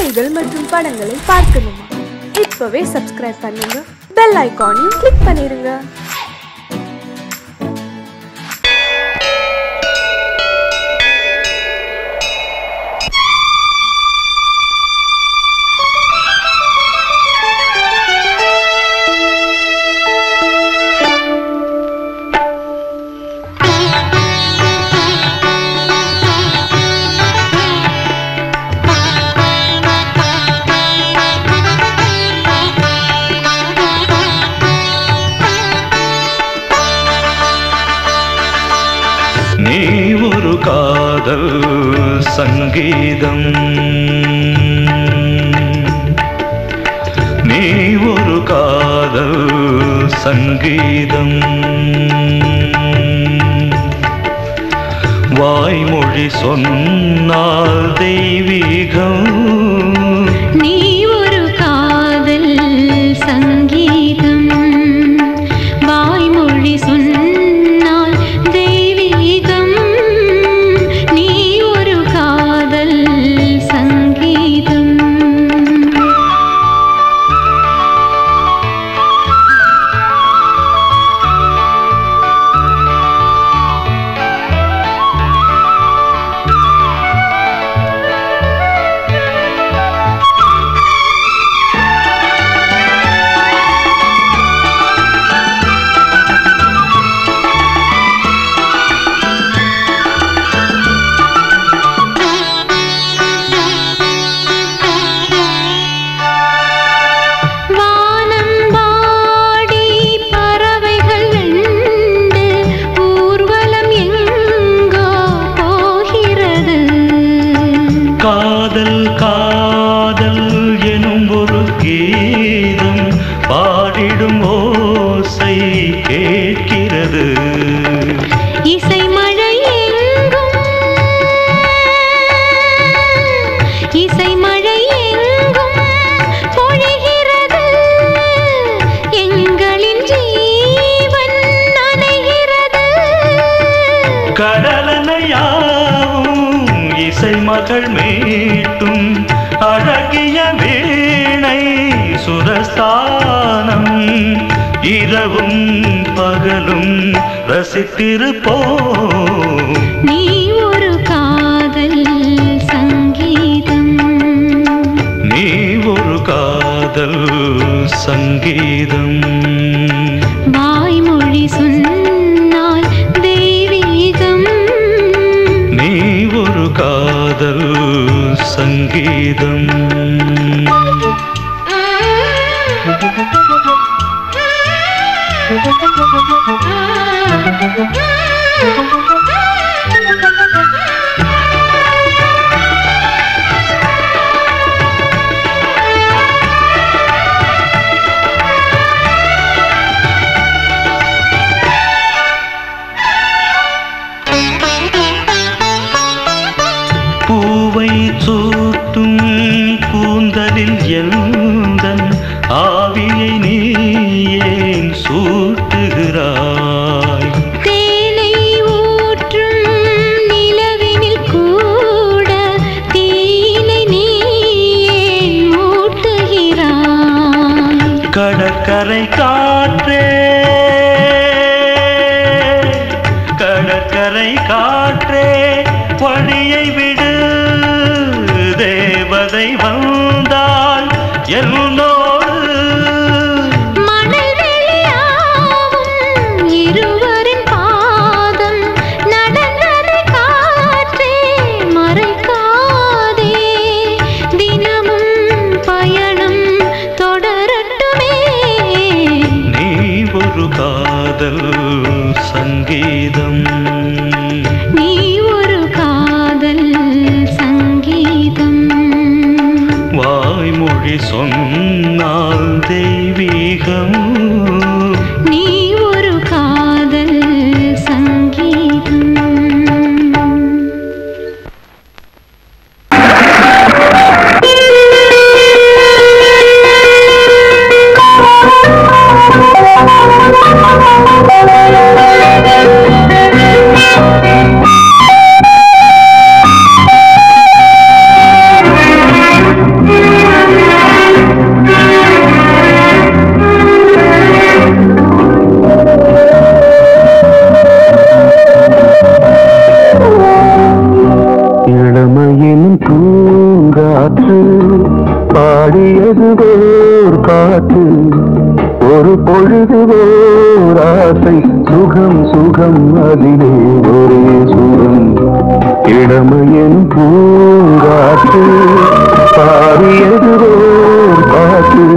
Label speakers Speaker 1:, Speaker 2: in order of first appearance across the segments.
Speaker 1: கதைகள் மற்றும் படங்களை பார்க்கணுமா? இப்பவே சப்ஸ்கிரைப் பண்ணுங்க, பெல் ஐகானையும் கிளிக் பண்ணிருங்க.
Speaker 2: நீ ஒரு காதல் சங்கீதம், நீ ஒரு காதல் சங்கீதம், வாய்மொழி சொன்னால் தெய்வீகம்.
Speaker 3: நீ ஒரு காதல் சங்கீதம், வாய்மொழி சொன்னால் தெய்வீகம். நீ ஒரு காதல் சங்கீதம்.
Speaker 2: காதல் காதல் எனும் ஒரு கீதம் பாடிடும் ஓசை கேட்கிறது.
Speaker 3: இசை மழை எங்கும், இசை மழை எங்கும் பொழிகிறது. எங்களின் ஜீவன் நனைகிறது.
Speaker 2: கடலனையாவும் இசை மகள் மீட்டும் அழகிய வீணை சுரஸ்தானம். இரவும் பகலும் ரசித்திருப்போம்.
Speaker 3: நீ ஒரு காதல் சங்கீதம்,
Speaker 2: நீ ஒரு காதல் சங்கீதம்,
Speaker 3: வாய்மொழி சொன்னால் தெய்வீகம்.
Speaker 2: நீ ஒரு காதல் சங்கீதம். பூவை சூட்டும் கூந்தலில் எந்தன் ஆவியை நீ ஏன் சூட்டுகிறாய்?
Speaker 3: தேனை ஊற்றும் நிலவினில் கூட தீனை நீ ஏன் மூட்டுகிறாய்?
Speaker 2: கடற்கரை காற்றே, கடற்கரை காற்றே வழியை விடு. தேவதை வந்தால் என்னோடு
Speaker 3: மணல் வெளியாகும் இருவரின் பாதம் நடந்ததை காற்றே மறைக்காதே. தினமும் பயணம் தொடரட்டுமே.
Speaker 2: நீ ஒரு காதல் சங்கீதம்,
Speaker 3: நீ ஒரு காதல் சங்கீதம்,
Speaker 2: வாய்மொழி சொன்னால் தெய்வீகம்.
Speaker 3: நீ ஒரு காதல் சங்கீதம்.
Speaker 4: காற்று பாடியது ஓர் பாட்டு ஒரு பொழுது ஓர் ஆசை சுகம் சுகம் அதிலே ஒரே சுகம் இளமையின் பூங்காற்று பாடியது ஓர் பாட்டு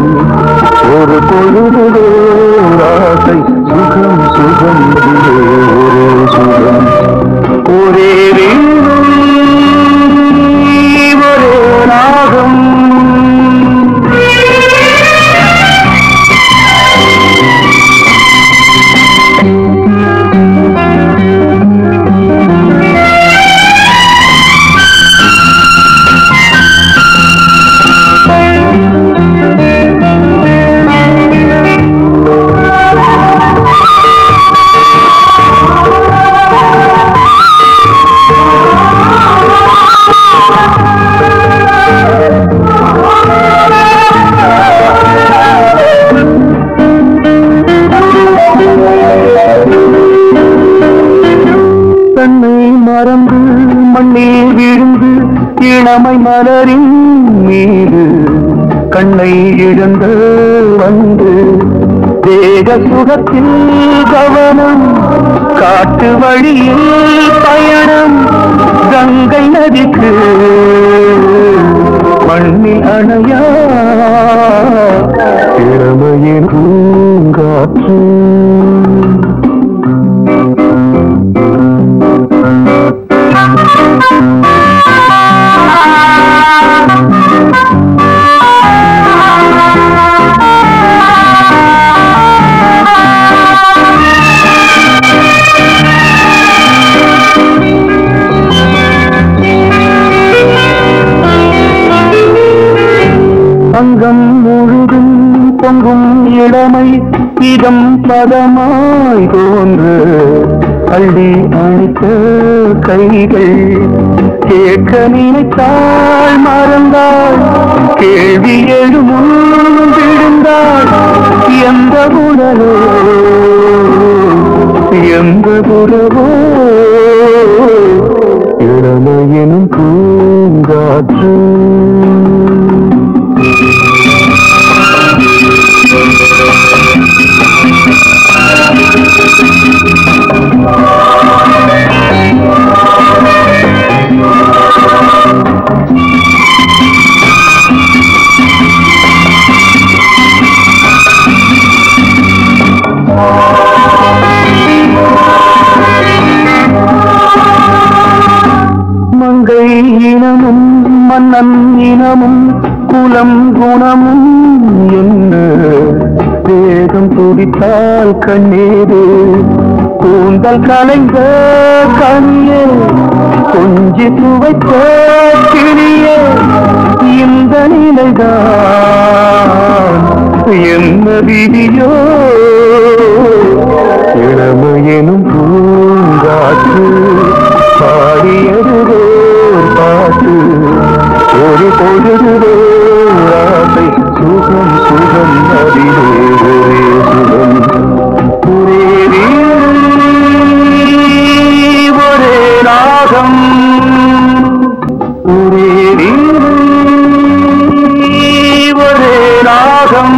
Speaker 4: ஒரு பொழுது ஓர் ஆசை சுகம் சுகம் அதிலே ஒரே சுகம் ஒரே வீரம் ஒரே ராகம் மறந்து மண்ணில் விழுந்து இளமை மலரின் மீது கண்ணை இழந்து வந்து தேக சுகத்தில் கவனம் காட்டு வழியில் பயணம் கங்கை நதிக்கு மண்ணில் அணையா இளமையின் பூங்காற்று அங்கம் முழுதும் பொங்கும் இளமை இதம் பதமாய் தோன்று அள்ளி அணைத்த கைகள் கேட்க நினைத்தாள் மறந்தாள் கேள்வி எழும் விழுந்தாள் எந்த உடலோ எந்த உறவோ இளமையினும் பூங்காற்று மங்கை இனமும் மன்னன் இனமும் குலம் குணமும் என்ன வேகம் துடித்தால் கண்ணீரு கூந்தல் கலைந்த கனியே கொஞ்சி துவைத்த கிளியே இந்த நிலைதான் என்ன விதியோ இளமையெனும் பூங்காற்று பாடியது பாட்டு ஒரு பொழுது ஆசை சுகம் சுகம் அதிலே ஒரே சுகம் ஒரே ஒரே ராகம் ஒரே ஒரே ராகம்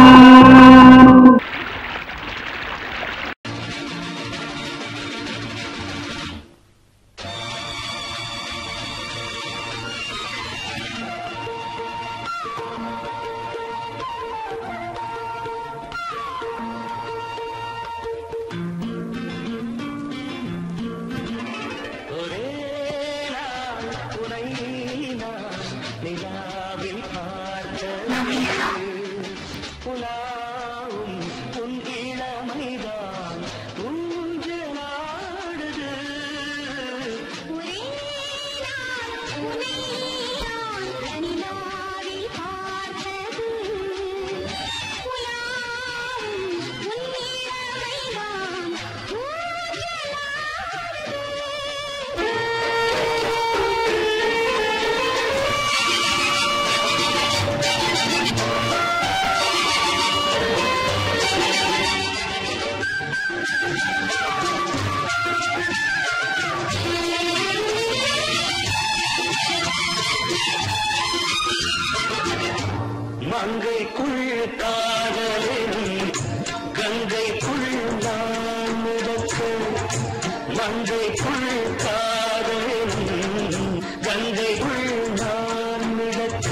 Speaker 2: மங்கைக்குள் காதலினும் கங்கைக்குள் நான் மிதக்க மங்கைக்குள் காதலினும் கங்கைக்குள் நான் மிதக்க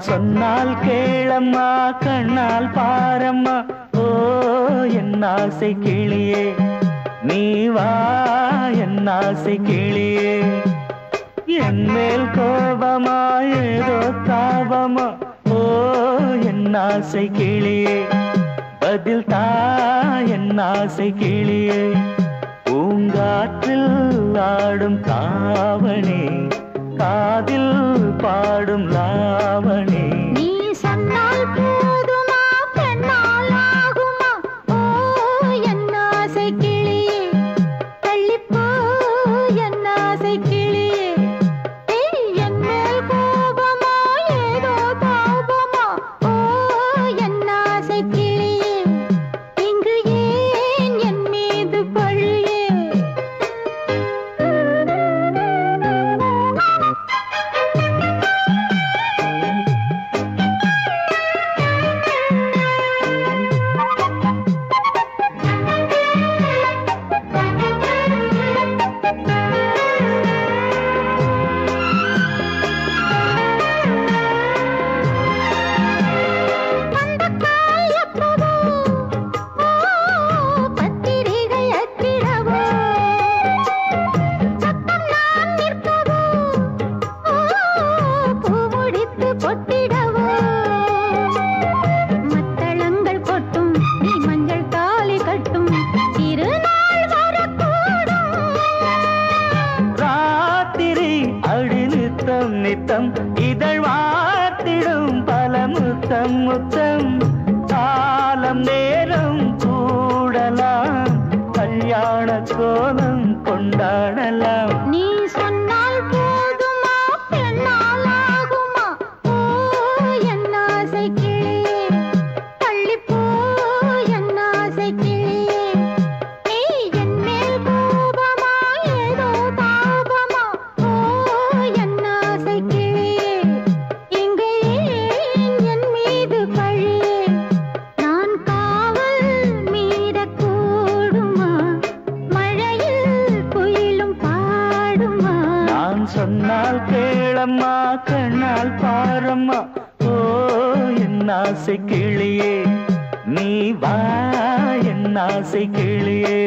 Speaker 4: சொன்னால் கேளம்மா கண்ணால் பாரம்மா ஓ என் ஆசை கிளியே நீ வா என் ஆசை கிளியே என் மேல் கோபமா ஏதோ தாபமா ஓ என் ஆசை கிளியே பதில் தா என் ஆசை கிளியே பூங்காற்றில் ஆடும் தாவணி காதில் பாடும் லாவணி
Speaker 3: நீ சொன்னால் போதுமா பெண்ணால் ஆகுமா ஓ என் ஆசை கிளியே தள்ளிப்போ என் ஆசை கிளியே என் மேல் கோபமா ஏதோ தாபமா ஓ என் ஆசை கிளியே இங்கு ஏன் என் மீது பழியே
Speaker 4: முத்தம் முத்தம் காலம் நேரம் கூடலாம் கல்யாண கோலம் கொண்டாடலாம்.
Speaker 3: நீ சொன்னால் போதுமா பெண்ணால் ஆகுமா? ஓ என் ஆசை கிளியே தள்ளிப்போ என் ஆசை கிளியே. நீ என் மேல் கோபமா ஏதோ தாபமா? ஓ என் ஆசை கிளியே இங்கே என் மீது பழியே. நான் காவல் மீறக்கூடுமா? மழையில் குயிலும் பாடுமா?
Speaker 4: நான் சொன்னால் கேளம்மா கண்ணால் பாரம்மா. ஓ என் ஆசை கிளியே நீ வா என் ஆசை கிளியே.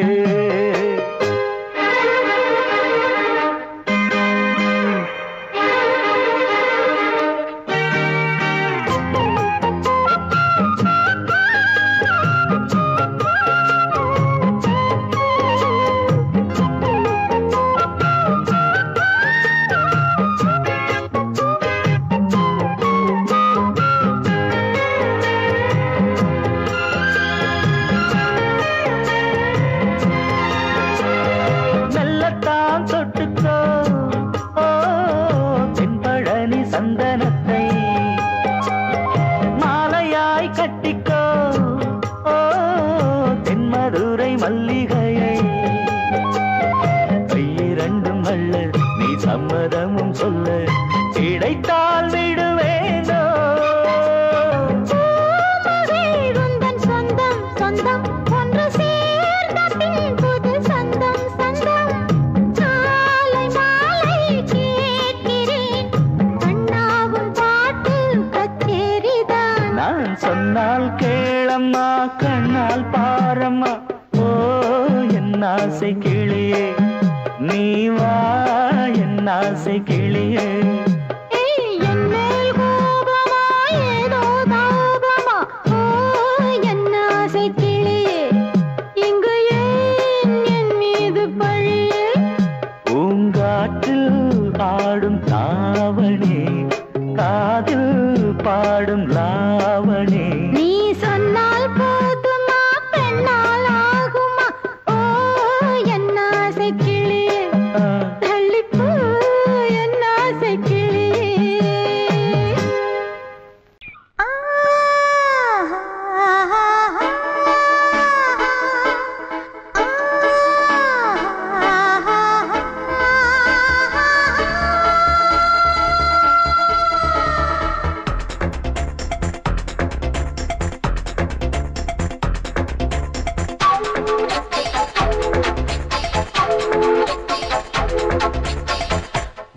Speaker 4: மெல்லத்தான் தொட்டுக்கோ ஓ தென்பழனி சந்தனத்தை மாலையாய் கட்டிக்கோ ஓ தென்மதுரை மல்லிகையை. கையிரண்டும் அல்ல நீ சம்மதமும் சொல்ல கிடைத்தால் விடுவேனோ.
Speaker 3: உந்தன் சொந்தம் சொந்தம் ஒன்று சேர்ந்த பின் புது சொந்தம் சொந்தம். காலை மாலை கேட்கிறேன் கண்ணாவும் பாட்டு கச்சேரிதான்.
Speaker 4: நான் சொன்னால் கேளம்மா கண்ணால் பாரம்மா. ஓ என் ஆசை கிளியே நீ வா என் ஆசை கிளியே.
Speaker 3: என் மேல் கோபமா ஏதோ தாபமா? ஓ என் ஆசை கிளியே இங்கு ஏன் என் மீது பழியே?
Speaker 4: பூங்காற்றில் ஆடும் தாவணி காதில் பாடும் லாவணி.
Speaker 3: நீ சொன்னால் போதுமா பெண்ணால் ஆகுமா? ஓ என் ஆசை கிளியே தள்ளிப்போ என் ஆசை கிளியே.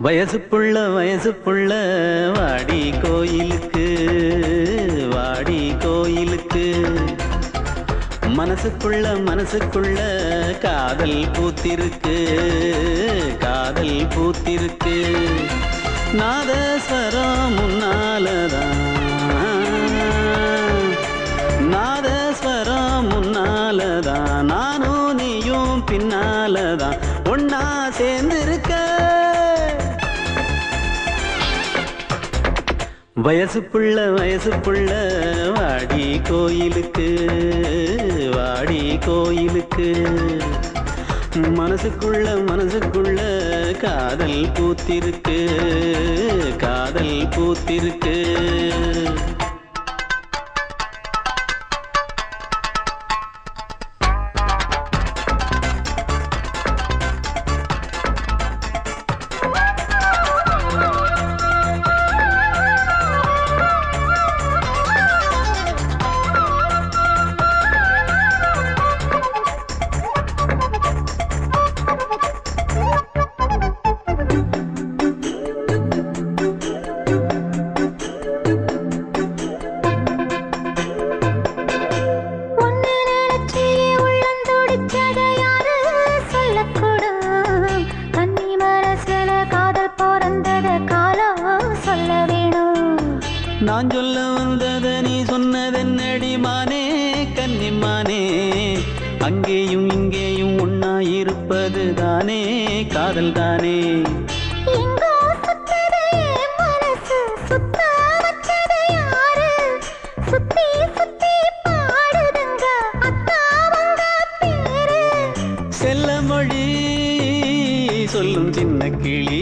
Speaker 5: வயசு புள்ள வாடி கோயிலுக்கு வாடி கோயிலுக்கு. மனசுக்குள்ள காதல் பூத்திருக்கு காதல் பூத்திருக்கு. நாதஸ்வரம் முன்னாலதான் நாதஸ்வரம் முன்னாலதான் நானும் நீயும் பின்னாலதான் ஒன்னா சேர்ந்திருக்க. வயசு புள்ள வாடி கோயிலுக்கு வாடி கோயிலுக்கு. மனசுக்குள்ள காதல் பூத்திருக்கு காதல் பூத்திருக்கு. நான் சொல்ல வந்தத நீ சொன்னதென்னடி மானே கன்னிமானே. அங்கேயும் இங்கேயும் ஒன்னா இருப்பது தானே காதல் தானே. கிளி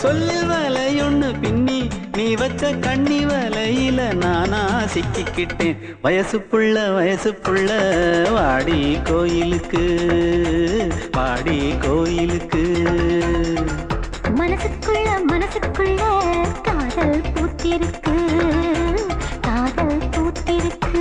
Speaker 5: சொல்லில் வலையொன்னு பின்னி நீ வச்ச கண்ணி வலையில நானா சிக்கிக்கிட்டேன். வயசு புள்ள வாடி கோயிலுக்கு வாடி கோயிலுக்கு.
Speaker 3: மனசுக்குள்ள காதல் பூத்திருக்கு காதல் பூத்திருக்கு.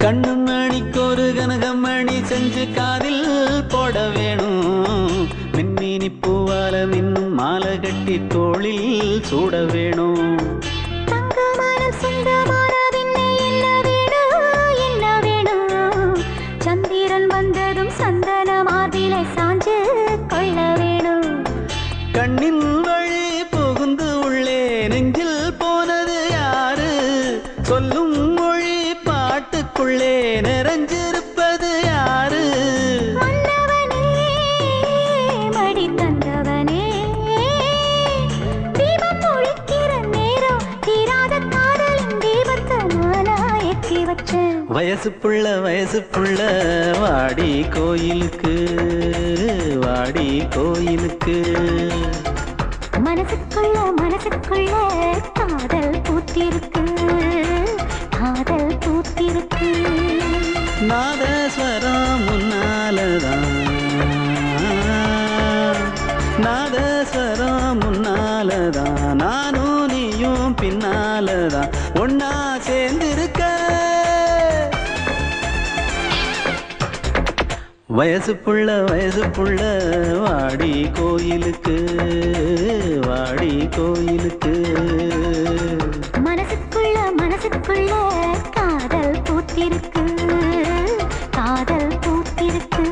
Speaker 5: கண்ணு மணிக்கொரு கனகமணி செஞ்சு காதில் போட வேணும். மின்மினி பூவால மின்னும் மாலை கட்டி தோளில் சூட வேணும்.
Speaker 3: சந்திரன் வந்ததும் சந்தன மார்பிலை சாஞ்சு கொள்ள வேணும்.
Speaker 5: கண்ணின் வழி புகுந்து உள்ளே நெஞ்சில் போனது யாரு? சொல்லும் மொழி பாட்டுக்குள்ளே நிறைஞ்சிருப்பது யாரு?
Speaker 3: மன்னவனே மடி தந்தவனே தீபம் ஒழிக்கிற நேரம் தீராத காதலின் தீபத்தை நானா ஏற்றி வச்சேன்.
Speaker 5: வயசு புள்ள வாடி கோயிலுக்கு வாடி கோயிலுக்கு.
Speaker 3: மனசுக்குள்ள காதல் பூத்திருக்கு காதல் பூத்திருக்கு.
Speaker 5: நாதஸ்வரம் முன்னாலதான் நாதஸ்வரம் முன்னாலதான் நானும் நீயும் பின்னாலதான் ஒன்னா சேர்ந்திருக்க. வயசு புள்ள வாடி கோயிலுக்கு வாடி கோயிலுக்கு.
Speaker 3: மனசுக்குள்ள காதல் பூத்திருக்கு காதல் பூத்திருக்கு.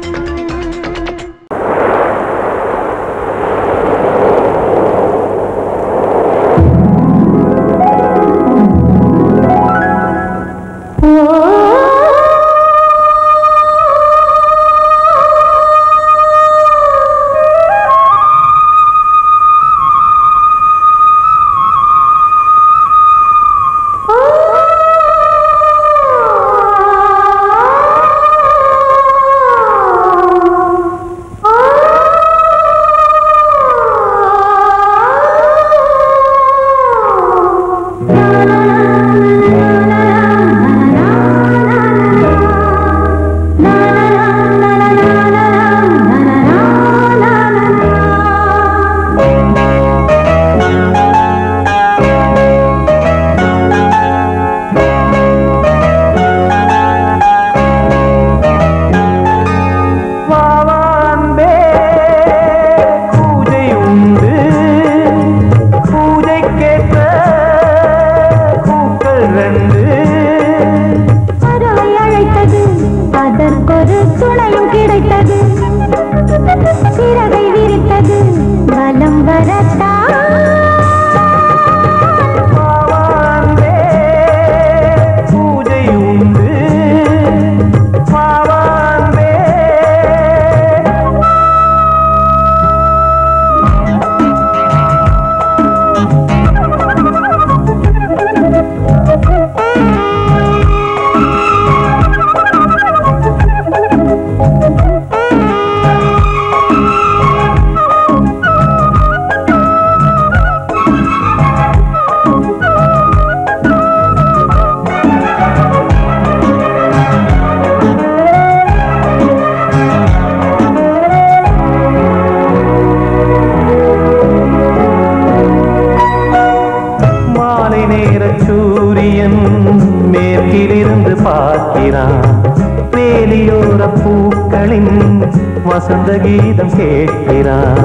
Speaker 4: வசந்த கீதம் கேட்கிறான்.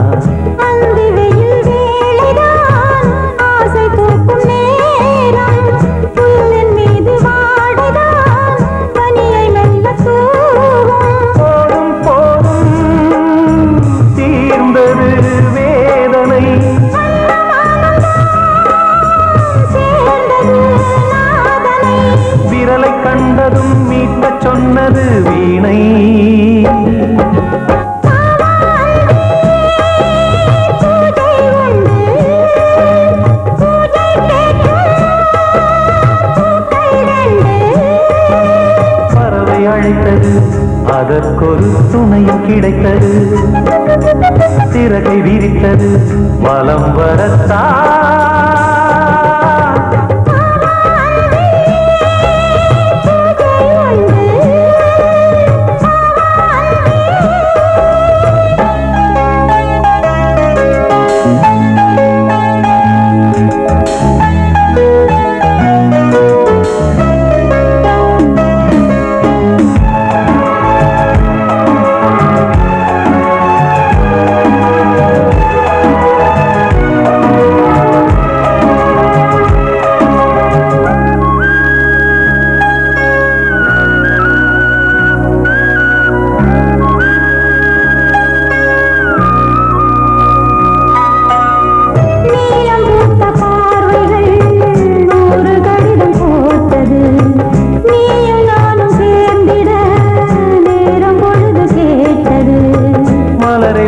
Speaker 4: போதும் தீர்ந்தது வேதனை கண்டதும் மீட்கச் சொன்னது வீணை. பறவை அழைத்தது, அதற்கொரு துணையும் கிடைத்தது. சிறகை விரித்தது, வலம் வரத்தா.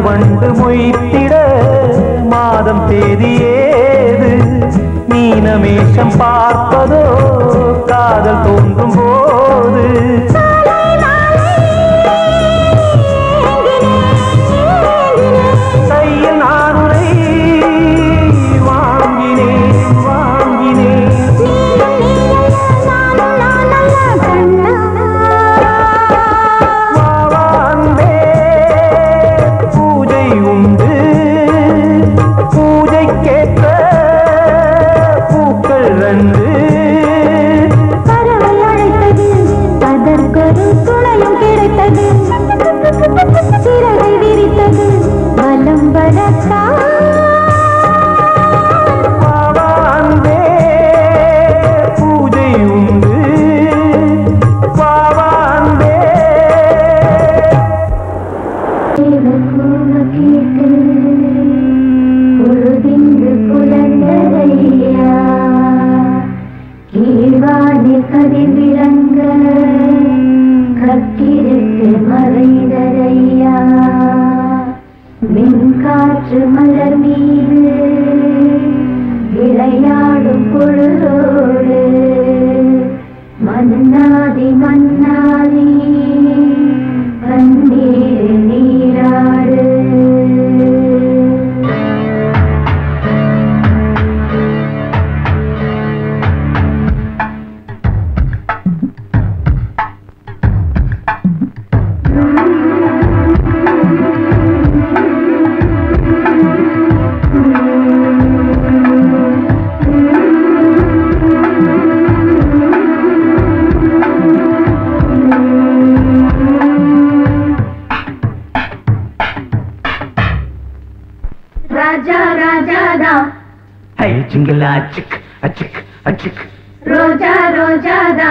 Speaker 4: வண்டு மொய்த்திட மாதம் தேதியேது. மீனமேஷம் பார்ப்பதோ காதல் தோன்றும் போது. கையில் நானுரை வாங்கினேன் வாங்கினேன்.
Speaker 3: சிறகை விரித்தது, வலம் வரத்தா.
Speaker 4: பூஜை உண்டு பாவாந்தே.
Speaker 3: கேட்டு பொழுதிங்கு புலந்தரையா, கீழ்வானி கதிர் விளங்க கத்திருக்கு மறைதரையா. மின்காற்று மலர் மீது விளையாடும் பொழுதோடு மன்னாதி மன்னாதி கண்ணீர் நீராடு. ராஜா ராஜாதா,
Speaker 4: ஹை ஜிங்கலா சிக் அச்சிக் அச்சிக்.
Speaker 3: ரோஜா ரோஜாதா,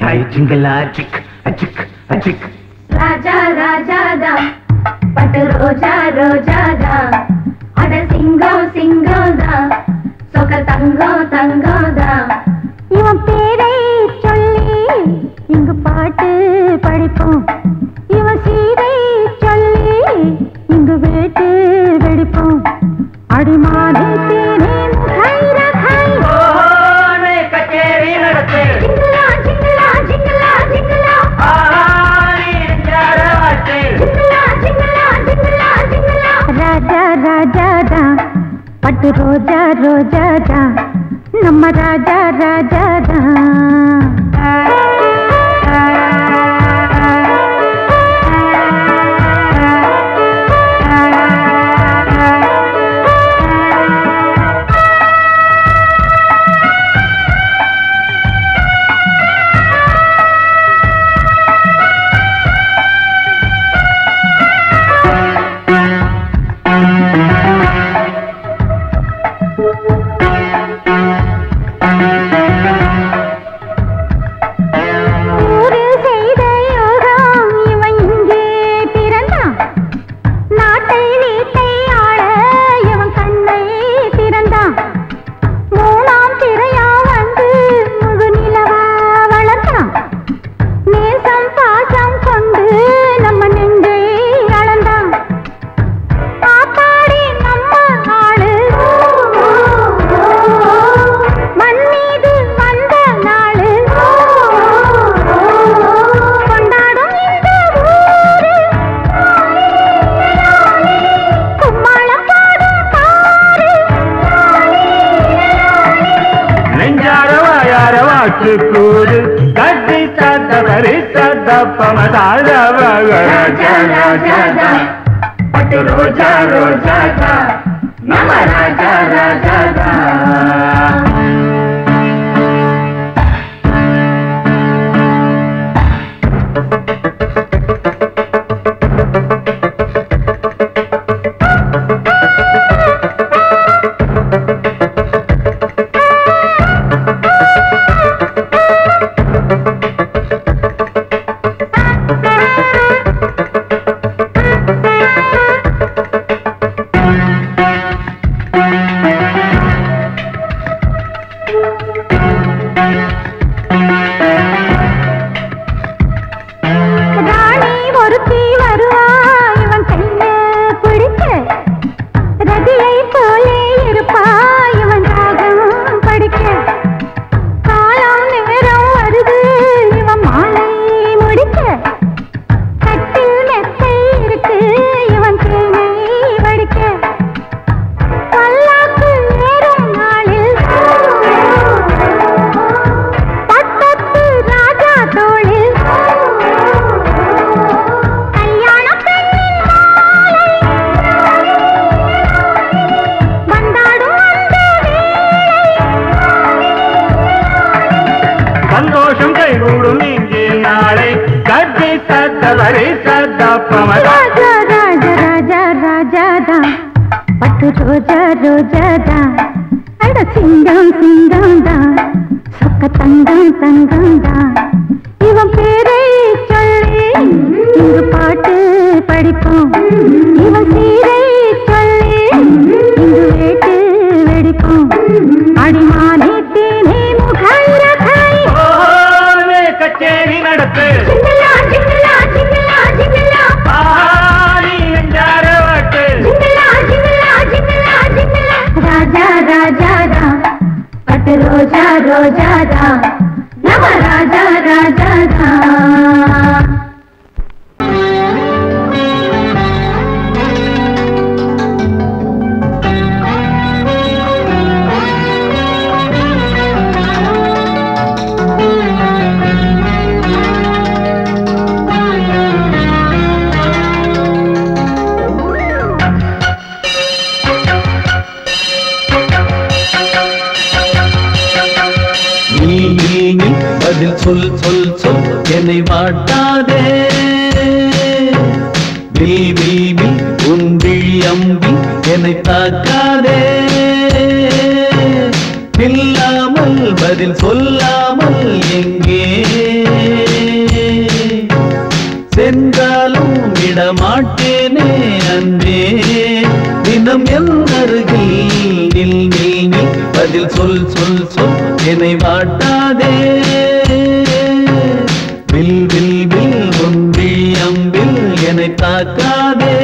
Speaker 4: ஹை ஜிங்கலா சிக் அச்சிக் அச்சிக்.
Speaker 3: ராஜா ராஜாதா, பட்டு ரோஜா ரோஜாதா. அட சிங்கம் சிங்கம்தா, சொக்க தங்கம் தங்கம்தா. இவன் பேரை சொல்லி இங்கு பாட்டு படிப்போம். இவன் சீரை சொல்லி இங்கு வேட்டு வெடிப்போம். அடிமானே தேனே கைர கை
Speaker 2: கச்சேரி நடத்து.
Speaker 3: ஜிங்கலா ஜிங்கலா ஜிங்கலா ஜிங்கலா. ஜிங்கலா ஜிங்கலா ஜிங்கலா ஜிங்கலா. ராஜா ராஜாதா, பட்டு ரோஜா ரோஜாதா, நம்ம ராஜா ராஜாதா.
Speaker 6: பமதாதா ராஜா ராஜா பட்டு ரோஜா ரோஜா நம ராஜா ராஜா
Speaker 3: ரோஜா ரோஜாதா அட சிங்கம் சிங்கம்தா சொக்க தங்கம் தங்கம்தா இவன் பேரை சொல்லி இங்கு பாட்டு படிப்போம் இவன் சீரை சொல்லி இங்கு வேட்டு வெடிப்போம் அடிமானே தேனே முகரகாய்
Speaker 6: கச்சேரி நடத்து
Speaker 3: ரோஜா ரோஜாதா நம ராஜா ராஜாதா
Speaker 5: பதில் சொல் சொல் சொல் என்னை வாட்டாதே பிபி உன் விழி அம்பி என்னை தாக்காதே இல்லாமல் பதில் சொல்லாமல் எங்கே சென்றாலும் விடமாட்டேனே அன்பே தினம் என் அருகில் நில் நில் நில் பதில் சொல் சொல் சொல் என்னை வாட்டாதே வில் வில் வில் ஒன்றி அம்பில் என்னை தாக்காதே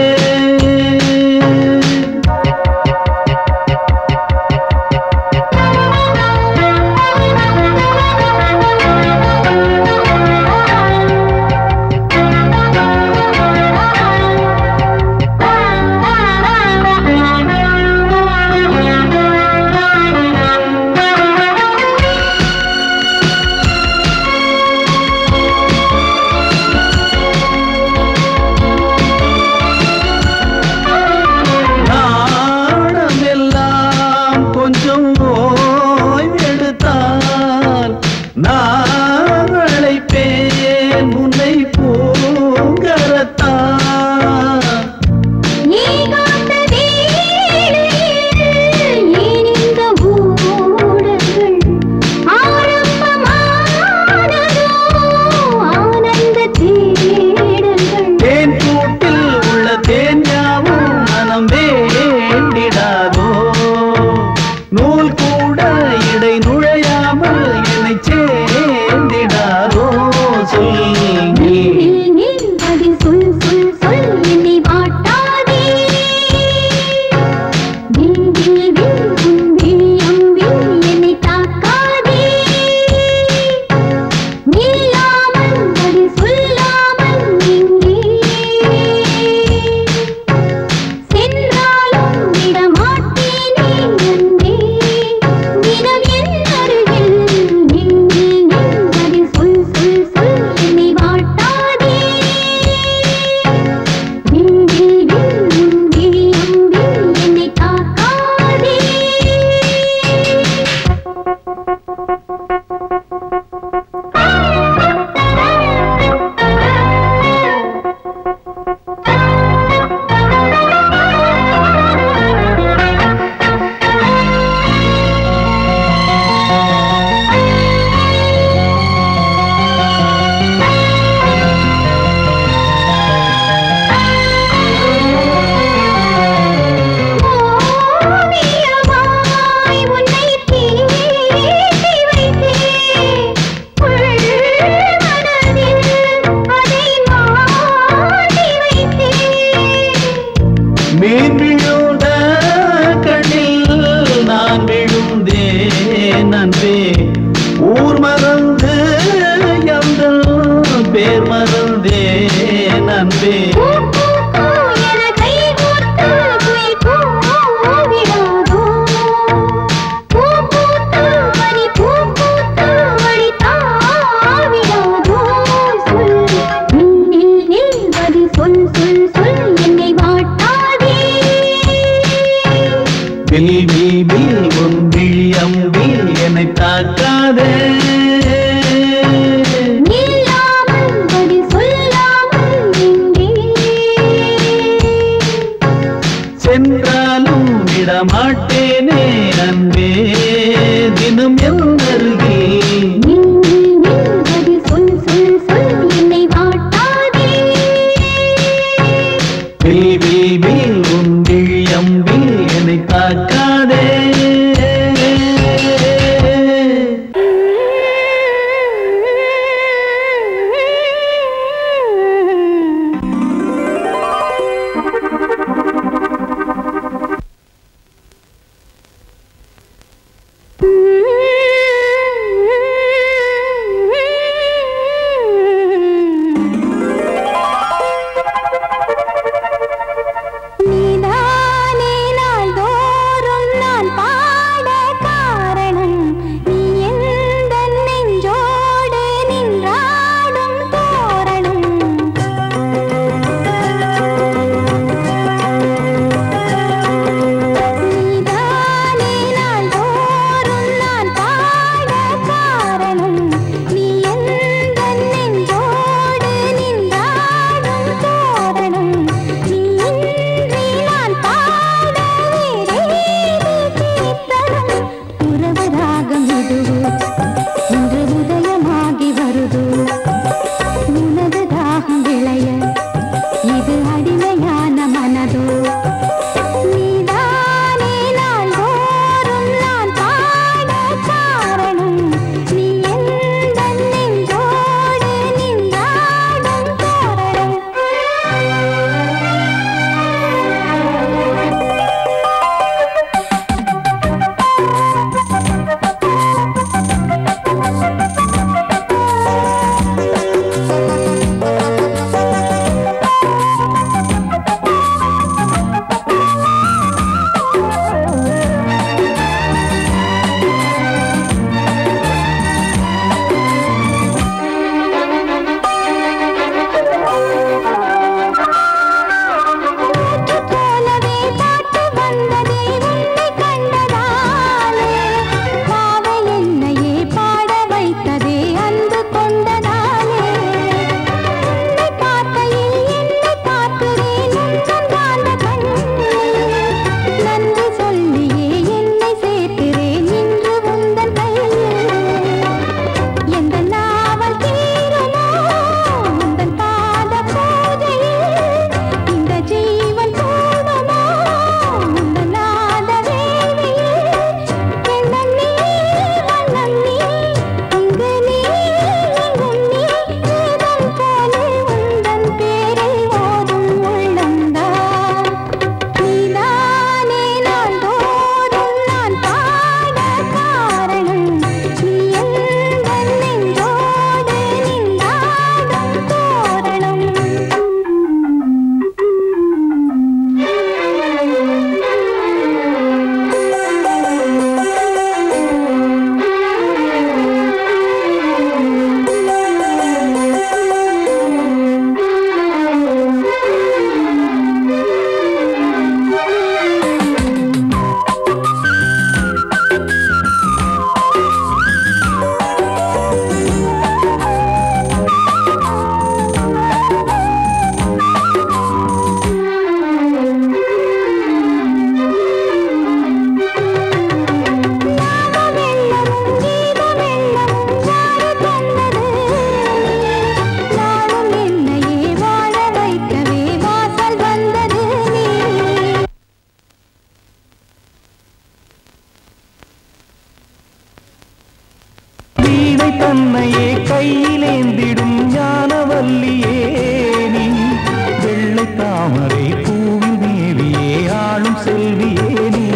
Speaker 5: தாமரை பூவில் மேவியே ஆளும் செல்வியே நீ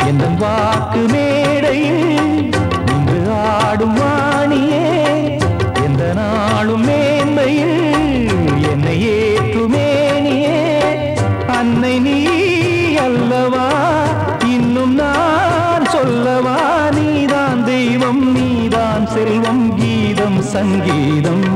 Speaker 5: எந்த வாக்கு மேடையில் நின்று ஆடும் வாணியே எந்த நாளும் மேன்மையில் என்னை ஏற்றுமேனியே அன்னை நீ அல்லவா இன்னும் நான் சொல்லவா நீதான் தெய்வம் நீதான் செல்வம் கீதம் சங்கீதம்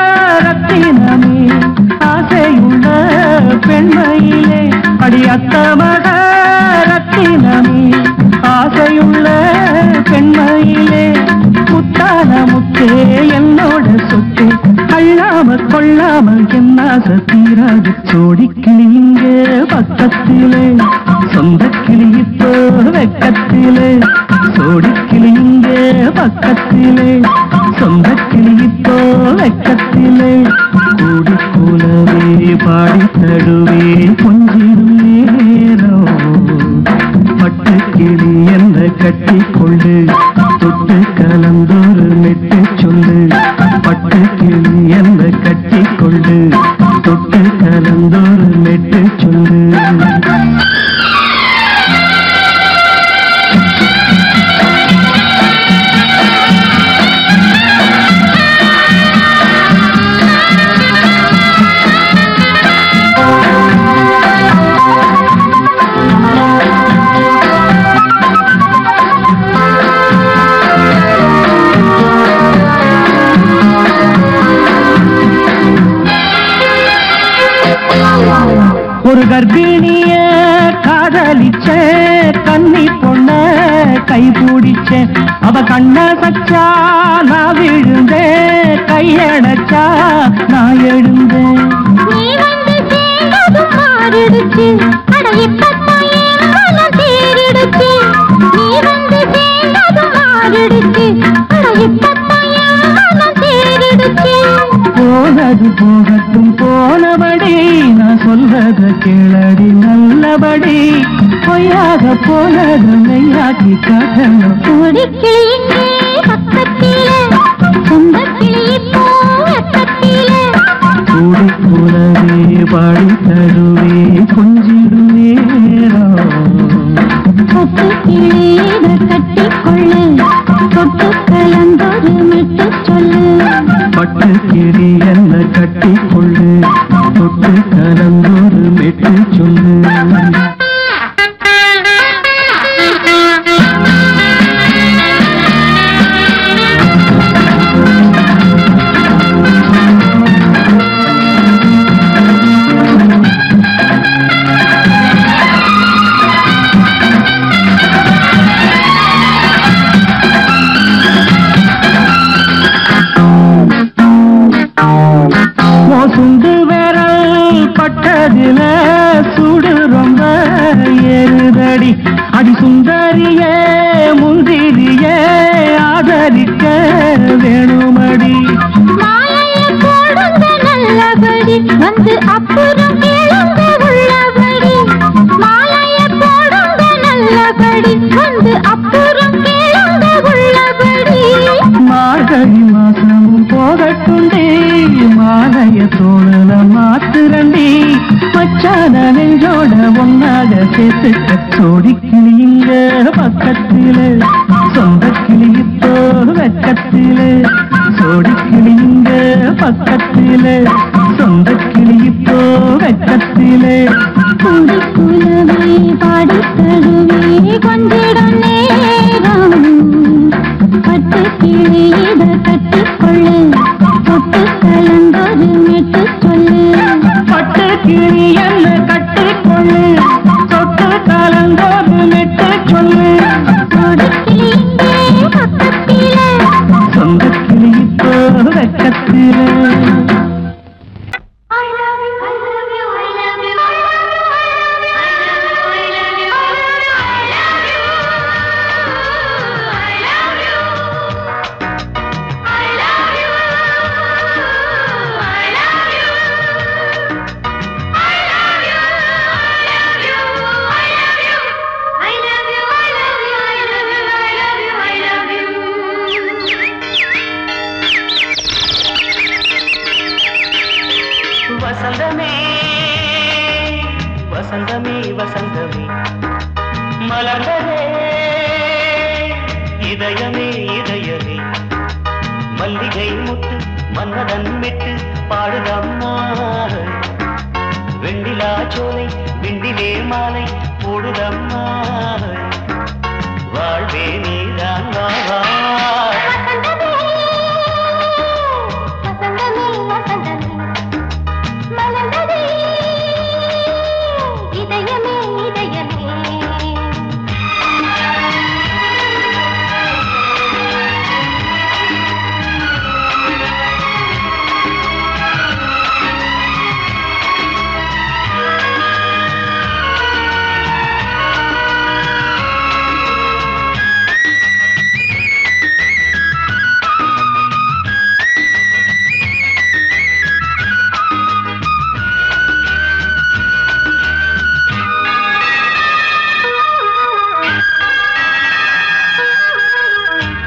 Speaker 5: அடியத்தமகரத்தினமே ஆசையுள்ள பெண்மையிலே அடியத்தமகரத்தினமே ஆசையுள்ள பெண்மையிலே முத்தான முத்தே என்னோட சொத்து அள்ளாம கொள்ளாம என்ன தீராது சோடிக்கிளி இங்க பக்கத்திலே சொந்த கிளி இப்போ வெக்கத்திலே சோடிக்கிளி இங்க பக்கத்திலே சொந்த கிளி இப்போ வெக்கத்திலே கூடி கூலவே பாடி தடுவே கொஞ்சிடும் நேரம் பட்டு கிளி என்ன கட்டி கொண்டு தொட்டு கலந்தொரு மெட்டு சொல்லு பட்டு கிளி என்ன கட்டி கொண்டு தொட்டு கலந்தொரு மெட்டு சொல்லு ஒரு கர்ப்பிணிய காதலிச்ச கண்ணி பொண்ண கை பிடிச்ச அவ கண்ண சச்சா நான் விழுந்தேன் கையடைச்சா நான் எழுந்தேன் போனது போகட்டும் போனபடி நான் சொல்றத கேளடி நல்லபடி பொய்யாக போனது மெய்யாக்கி காட்டணும் கூடி கூடவே பாடி தருவே கொஞ்சிடும் நேரம் கட்டிக்கொள்ளு தொட்டு கலந்தொரு மெட்டு சொல்லு பட்டு கிளி என்ன கட்டிக்கொள்ளு தொட்டு கலந்தொரு மெட்டு சொல்லு சுண்டு விரல் பட்டதில சுடு ரொம்ப ஏறுதடி வேணுமடி அடி சுந்தரியே முந்திரியே ஆதரிக்க வேணுமடி
Speaker 3: மாலையை போடுங்க நல்லபடி வந்து அப்புறம் கேளுங்க உள்ளபடி மாலையை போடுங்க நல்லபடி வந்து அப்புறம் கேளுங்க உள்ளபடி
Speaker 5: மார்கழி மாசமும் போகட்டுண்டி மாலைய தோழல மாத்துரண்டி மச்சான நெஞ்சோட ஒன்னாக சேர்த்துக்க சோடி கிளியுங்க பக்கத்தில சொந்த கிளி இப்போ வெக்கத்தில சோடி கிளியுங்க பக்கத்தில சொந்த கிளி இப்போ வெக்கத்தில
Speaker 3: குடி குலவை பாடி தழுவி கொஞ்சிடம் நேரம் பட்டு கிளி இத கட்டிக்கொள்ளு தொட்டு கலந்தொரு மெட்டு சொல்லு
Speaker 5: பட்டு கிளி என்ன கட்டிக்கொள்ளு தொட்டு கலந்தோடு மெட்டு சொல்லு
Speaker 3: கொடி கிளி இங்கே பக்கத்திலே
Speaker 5: சொந்த கிளி இப்போ வெக்கத்தில
Speaker 3: I love you, I love you, I love you, I love you, I love you, I love you, I love you, I love you, I love you, I love you, I love you, I love you, I love you, I love you, I love you, I love you, I love you.
Speaker 2: வசந்தமே வசந்தமே வசந்தமே மலர்ந்ததே இதயமே இதயமே மல்லிகை முட்டு மன்னதன் விட்டு பாடுதம்மா வெண்ணிலா சோலை விண்டிலே மாலை போடுதம்மா வாழ்வே நீதான் வா
Speaker 3: வசந்தமே வசந்தமே மலர்ந்ததே இதயமே இதயமே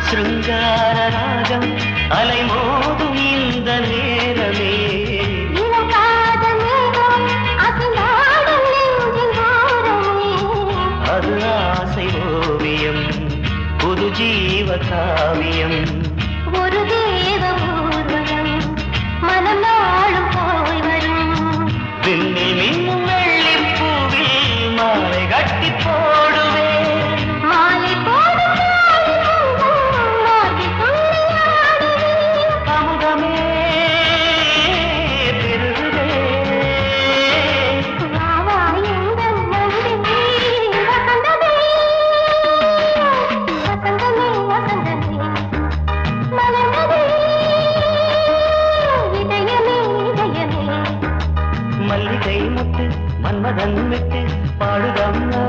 Speaker 2: சிருங்கார ராகம் அலைமோதும் இந்த நேரமே
Speaker 3: இளம் காதல் மேகம் அசைந்தாடும் நெஞ்சின் ஓரமே
Speaker 2: அது ஆசை ஓவியம் புது ஜீவ காவியம்
Speaker 3: ஒரு தேவ ஊர்வலம் மனம் நாளும் போய் வரும்
Speaker 2: விண்ணில் மின்னும் வெள்ளிப் பூவில் மாலை கட்டி போடுவேன்
Speaker 3: மாலை போடும் மார்கழி துள்ளியாடுவேன்
Speaker 2: அமுதமே பெருகுதே
Speaker 3: வாவா எங்கள் நந்தினி வசந்தமே வசந்தமே வசந்தமே மலர்ந்ததே இதயமே இதயமே
Speaker 2: மல்லிகை முட்டு மன்மதன் விட்டு பாடுதம்மா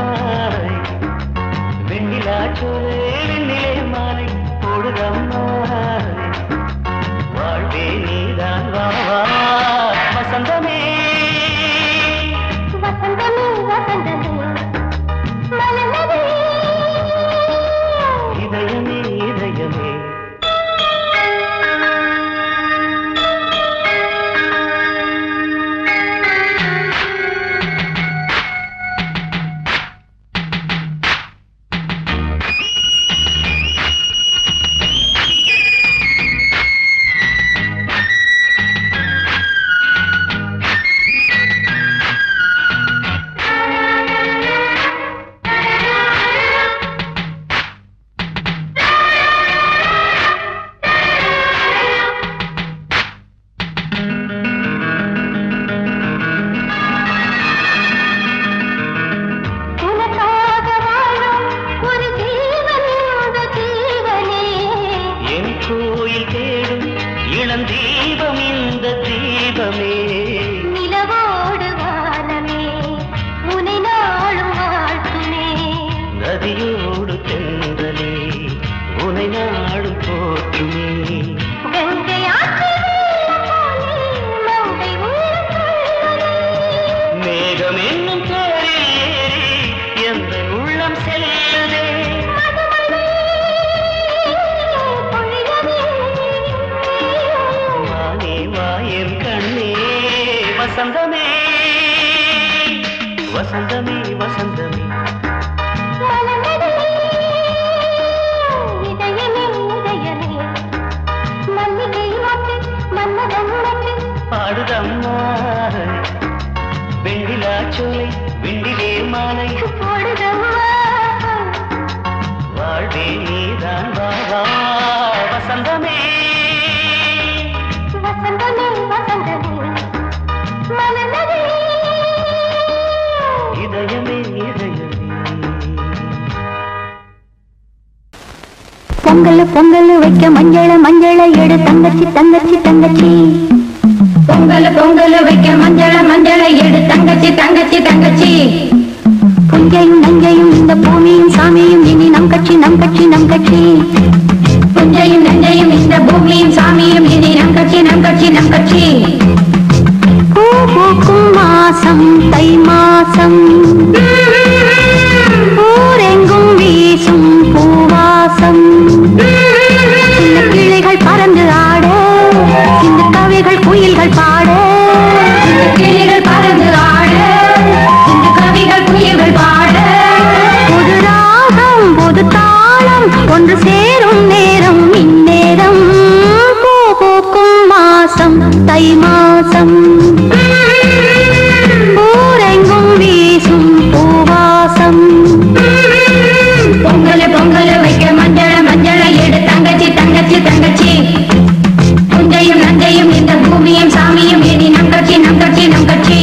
Speaker 3: பொங்கல் பொங்கல் வைக்க மஞ்சள மஞ்சள எடு தங்கச்சி தங்கச்சி தங்கச்சி. பொங்கல் பொங்கல் வைக்க மஞ்சள மஞ்சள எடு தங்கச்சி தங்கச்சி தங்கச்சி. புஞ்சையும் நஞ்சையும் இந்த பூமியும் சாமியும் இனி நம் கட்சி நம் கட்சி நம் கட்சி. புஞ்சையும் நஞ்சையும் இந்த பூமியும் சாமியும் இனி நம் கட்சி நம் கட்சி நம் கட்சி. பூ பூக்கும் மாசம் தை மாசம் ஊரெங்கும் வீசும் பூவாசம். சின்ன கிளைகள் பறந்து ஆட இந்த கவிகள் குயில்கள் பாட. கிளைகள் பறந்து ஆட இந்த கவிகள் குயில்கள் பாட. புது ராகம் புது தாளம் ஒன்று சேரும் நேரம் இந்நேரம். பூ பூக்கும் மாசம் தை மாசம் ஊரெங்கும் வீசும் பூவாசம். பொங்கல் பொங்கல் வைக்க மஞ்சள மஞ்சள எடு தங்கச்சி தங்கச்சி தங்கச்சி. புஞ்சையும் நஞ்சையும் இந்த பூமியும் சாமியும் இனி நம் கட்சி நம் கட்சி நம் கட்சி.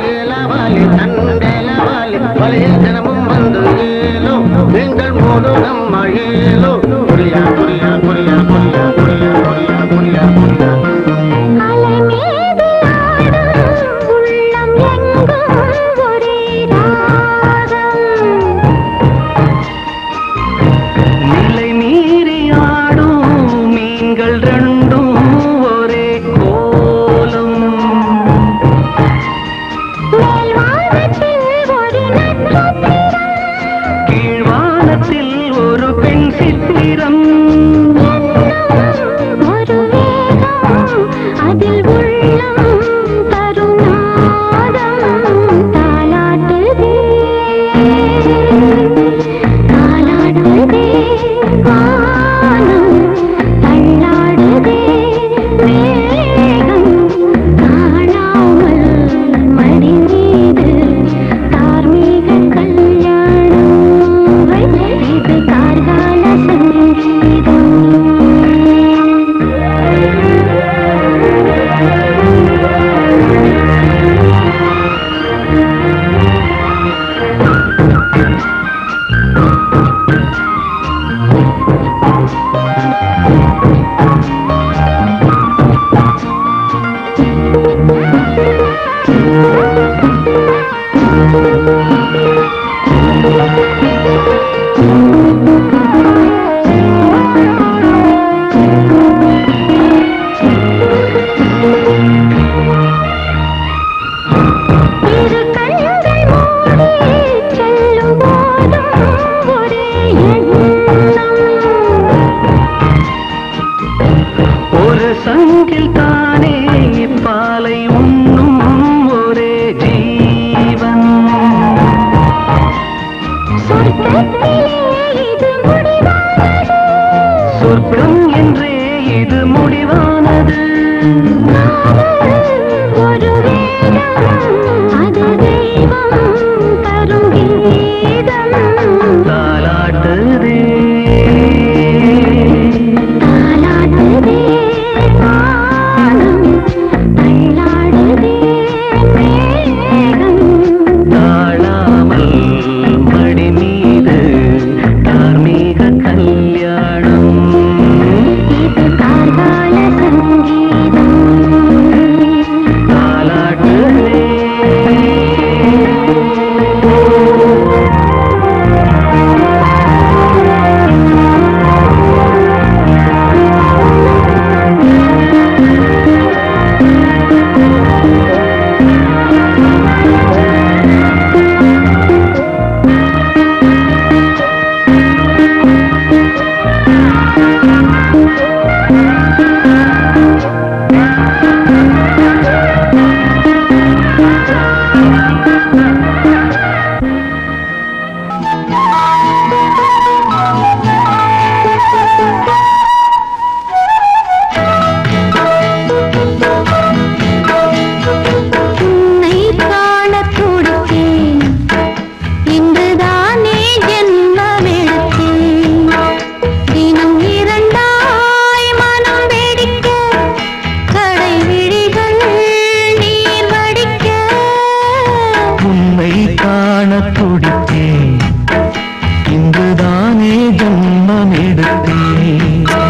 Speaker 7: ஏலவாலி தண்டேலவாலி வலைய தினமும் வந்து ஏலோ எங்கள் மோடு நம்ம ஏலோ புரியா புரியா புரியா புரியா புரியா புரியா புரியா புரியா
Speaker 3: அலை மீது ஆடும் உள்ளம் எங்கும் ஒரே ராகம்
Speaker 7: நிலை மீறி ஆடும் மீன்கள் ரெண்டும் ஒரே கோலம்
Speaker 3: மேல்வானத்தில் ஒரு நட்சத்திரம்
Speaker 7: கீழ்வானத்தில் ஒரு பெண் சித்திரம்
Speaker 3: ஒரு வேகம் அதில் உள்ளம் தருநாதம் தாலாட்டுதே தாலாடுதே வானம் தள்ளாடுதே மேகம் காணாமல் மடி மீது தார்மீக கல்யாணம் இது கார்கால சங்கீதம் இரு கண்கள் மூடி செல்லும் போதும் ஒரே எண்ணம்
Speaker 7: ஒரு சங்கில் தானே பாலை உண்ணும் ஒரே ஜீவன்
Speaker 3: சொர்க்கத்திலே இது முடிவானது
Speaker 7: சொர்க்கம் என்றே இது முடிவானது
Speaker 3: ஒரு வேதம் அது தெய்வம் தரும் கீதம்
Speaker 7: தாலாட்டுதே
Speaker 3: தாலாட்டுதே வானம் தள்ளாடுதே மேகம்
Speaker 7: தாழாமல் மடி மீது தார்மீக கல்யாணம்
Speaker 3: இது கார்கால சங்கீதம்
Speaker 7: தாலாட்டுதே
Speaker 3: உன்னை காணத் துடித்தேன் இன்றுதானே ஜென்மமெடுத்தேன் தினம் இரண்டாய் மனம் வெடிக்க கடை விழிகள் நீர் வடிக்க
Speaker 7: உன்னை காண துடித்தேன் இன்றுதானே ஜன்மம் எடுத்தேன்
Speaker 3: ஆ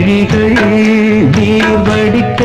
Speaker 5: விழிகள் நீர் வடிக்க